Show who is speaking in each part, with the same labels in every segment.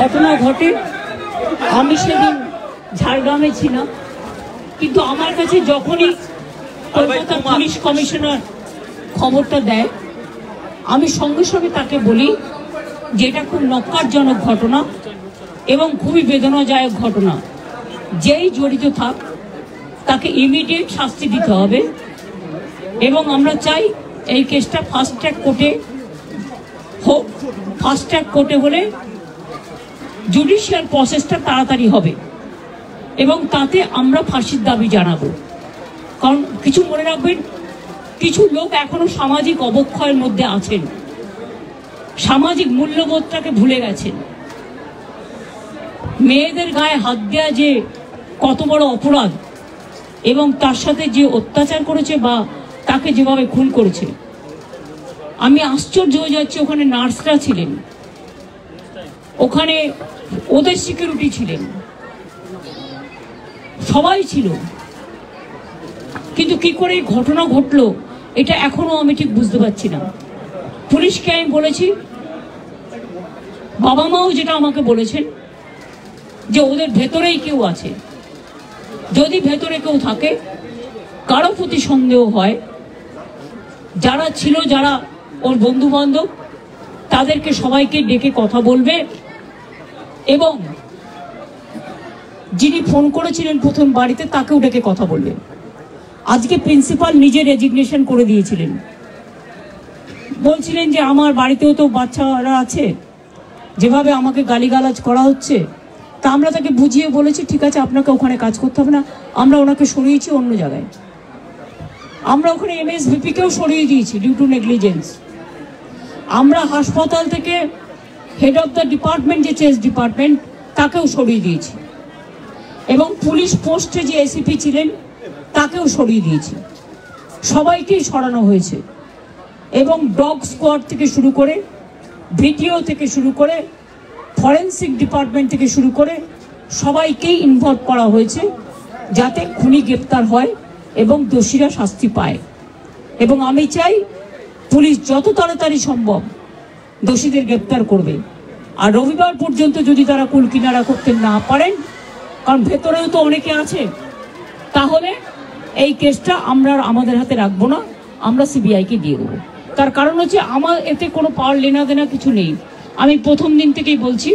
Speaker 1: ঘটনা ঘটে। আমি সেদিন ঝাড়গ্রামে ছিলাম, কিন্তু আমার কাছে যখনই কলকাতা পুলিশ কমিশনার খবরটা দেয়, আমি সঙ্গে সঙ্গে তাকে বলি যে এটা খুব নক্কারজনক ঘটনা এবং খুবই বেদনাদায়ক ঘটনা। যেই জড়িত থাক তাকে ইমিডিয়েট শাস্তি দিতে হবে এবং আমরা চাই এই কেসটা ফাস্ট ট্র্যাক কোর্টে হোক। ফাস্ট ট্র্যাক কোর্টে হলে জুডিশিয়াল প্রসেসটা তাড়াতাড়ি হবে এবং তাতে আমরা ফাঁসির দাবি জানাবো। কারণ কিছু মনে রাখবেন, কিছু লোক এখনো সামাজিক অবক্ষয়ের মধ্যে আছেন, সামাজিক মূল্যবোধটাকে ভুলে গেছেন। মেয়েদের গায়ে হাত দেওয়া যে কত বড় অপরাধ এবং তার সাথে যে অত্যাচার করেছে বা তাকে যেভাবে খুন করেছে, আমি আশ্চর্য হয়ে যাচ্ছি। ওখানে নার্সরা ছিলেন, ওখানে ওদের সিকিউরিটি ছিলেন, সবাই ছিল, কিন্তু কি করে ঘটনা ঘটলো এটা এখনো আমি ঠিক বুঝতে পারছি না। পুলিশকে আমি বলেছি, বাবা মাও যেটা আমাকে বলেছেন যে ওদের ভেতরেই কেউ আছে। যদি ভেতরে কেউ থাকে, কারো প্রতি সন্দেহ হয়, যারা ছিল, যারা ওর বন্ধু বান্ধব, তাদেরকে সবাইকে ডেকে কথা বলবে এবং যিনি ফোন করেছিলেন প্রথম বাড়িতে তাকেও ডেকে কথা বলবে। আজকে প্রিন্সিপাল নিজে রেজিগনেশন করে দিয়েছিলেন, বলছিলেন যে আমার বাড়িতেও তো বাচ্চারা আছে, যেভাবে আমাকে গালিগালাজ করা হচ্ছে। তা আমরা তাকে বুঝিয়ে বলেছি, ঠিক আছে আপনাকে ওখানে কাজ করতে হবে না, আমরা ওনাকে সরিয়েছি অন্য জায়গায়। আমরা ওখানে MSVP-কেও সরিয়ে দিয়েছি ডিউ টু নেগলিজেন্স। আমরা হাসপাতাল থেকে হেড অফ দ্য ডিপার্টমেন্ট, যে চেস ডিপার্টমেন্ট, তাকেও সরিয়ে দিয়েছি এবং পুলিশ পোস্টে যে ACP ছিলেন তাকেও সরিয়ে দিয়েছি। সবাইকেই সরানো হয়েছে এবং ডগ স্কোয়াড থেকে শুরু করে, ভিডিও থেকে শুরু করে, ফরেন্সিক ডিপার্টমেন্ট থেকে শুরু করে সবাইকেই ইনভলভ করা হয়েছে যাতে খুনি গ্রেপ্তার হয় এবং দোষীরা শাস্তি পায়। এবং আমি চাই পুলিশ যত তাড়াতাড়ি সম্ভব দোষীদের গ্রেপ্তার করবে। আর রবিবার পর্যন্ত যদি তারা কুল কিনারা করতে না পারেন, কারণ ভেতরেও তো অনেকে আছে, তাহলে এই কেসটা আমরা আমাদের হাতে রাখবো না, আমরা CBI-কে দিয়ে দেবো। তার কারণ হচ্ছে আমার এতে কোনো পাওয়ার লেনা দেনা কিছু নেই, আমি প্রথম দিন থেকেই বলছি।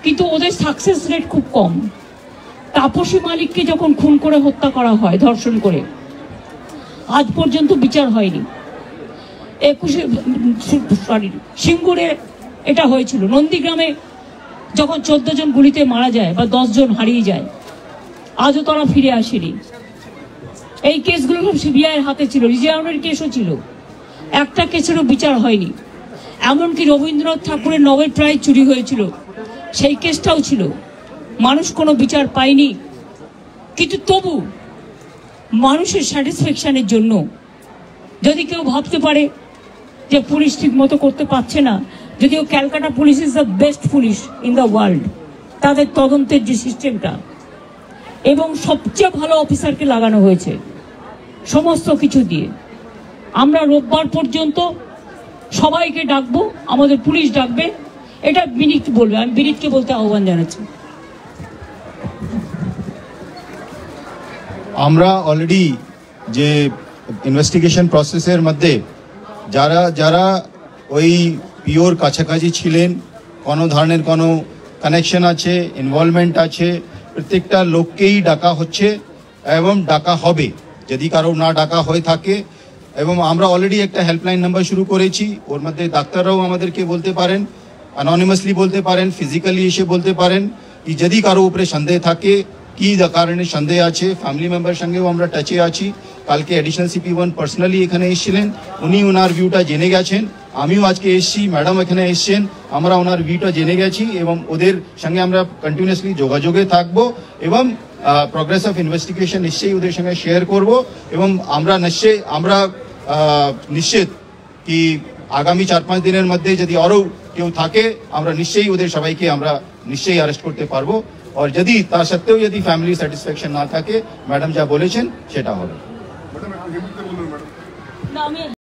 Speaker 1: কিন্তু ওদের সাকসেস রেট খুব কম। তাপসী মালিককে যখন খুন করে হত্যা করা হয়, ধর্ষণ করে, আজ পর্যন্ত বিচার হয়নি। সিঙ্গুরে এটা হয়েছিল, নন্দীগ্রামে যখন 14 জন গুলিতে মারা যায় বা 10 জন হারিয়ে যায়, আজও তারা ফিরে আসেনি। এই কেসগুলো সব CBI-এর হাতে ছিল, রিজার্ভের কেসও ছিল, একটা কেসেরও বিচার হয়নি। এমনকি রবীন্দ্রনাথ ঠাকুরের নোবেল প্রাইজ চুরি হয়েছিল, সেই কেসটাও ছিল, মানুষ কোনো বিচার পায়নি। কিন্তু তবু মানুষের স্যাটিসফ্যাকশনের জন্য যদি কেউ ভাবতে পারে যে পুলিশ ঠিক মতো করতে পারছে না, যদিও Calcutta police is the best police in the world, তাদের তদন্তের যে সিস্টেমটা এবং সবচেয়ে ভালো অফিসারকে লাগানো হয়েছে সমস্ত কিছু দিয়ে। আমরা রোববার পর্যন্ত সবাইকে ডাকবো, আমাদের পুলিশ ডাকবে, এটা বিনীত বলবে, আমি বিনীতকে বলতে আহ্বান জানাচ্ছি।
Speaker 2: আমরা অলরেডি যে ইনভেস্টিগেশন প্রসেসের মধ্যে যারা যারা ওই পিওর কাছাকাছি ছিলেন, কোনো ধরনের কোনো কানেকশন আছে, ইনভলভমেন্ট আছে, প্রত্যেকটা লোককেই ডাকা হচ্ছে এবং ডাকা হবে যদি কারো না ডাকা হয়ে থাকে। এবং আমরা অলরেডি একটা হেল্পলাইন নাম্বার শুরু করেছি, ওর মধ্যে ডাক্তাররাও আমাদেরকে বলতে পারেন, অ্যানোনিমাসলি বলতে পারেন, ফিজিক্যালি এসে বলতে পারেন কি যদি কারো উপরে সন্দেহ থাকে, কি কারণে সন্দেহ আছে। ফ্যামিলি মেম্বার সঙ্গেও আমরা টাচে আছি। কালকে অ্যাডিশনাল CP1 পার্সোনালি এখানে এসেছিলেন, উনি ওনার ভিউটা জেনে গেছেন। আমিও আজকে এসেছি, ম্যাডাম এখানে এসছেন, আমরা ওনার ভিউটা জেনে গেছি এবং ওদের সঙ্গে আমরা কন্টিনিউয়াসলি যোগাযোগে থাকবো এবং প্রোগ্রেস অফ ইনভেস্টিগেশন নিশ্চয়ই ওদের সঙ্গে শেয়ার করব। এবং আমরা নিশ্চিত কি আগামী 4-5 দিনের মধ্যে যদি আরও কেউ থাকে, আমরা নিশ্চয়ই ওদের সবাইকে আমরা নিশ্চয়ই অ্যারেস্ট করতে পারবো। আর যদি তা সত্ত্বেও যদি ফ্যামিলি স্যাটিসফ্যাকশন না থাকে, ম্যাডাম যা বলেছেন সেটা হবে।